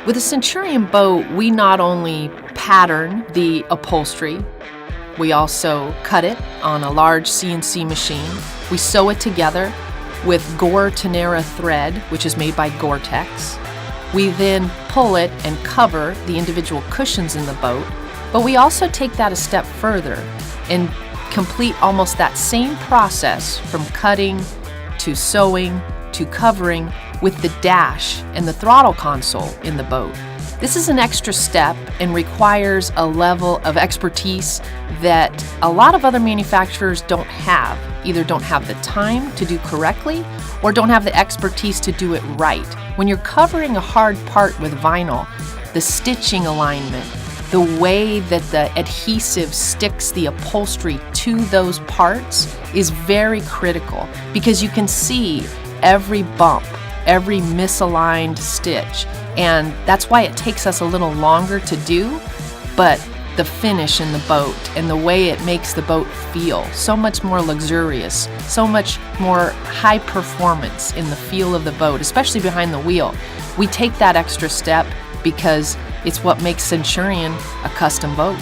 With a Centurion boat, we not only pattern the upholstery, we also cut it on a large CNC machine. We sew it together with Gore Tenara thread, which is made by Gore-Tex. We then pull it and cover the individual cushions in the boat, but we also take that a step further and complete almost that same process from cutting to sewing to covering with the dash and the throttle console in the boat. This is an extra step and requires a level of expertise that a lot of other manufacturers don't have. Either don't have the time to do correctly or don't have the expertise to do it right. When you're covering a hard part with vinyl, the stitching alignment, the way that the adhesive sticks the upholstery to those parts is very critical because you can see every bump, every misaligned stitch, and that's why it takes us a little longer to do, but the finish in the boat and the way it makes the boat feel so much more luxurious, so much more high performance in the feel of the boat, especially behind the wheel. We take that extra step because it's what makes Centurion a custom boat.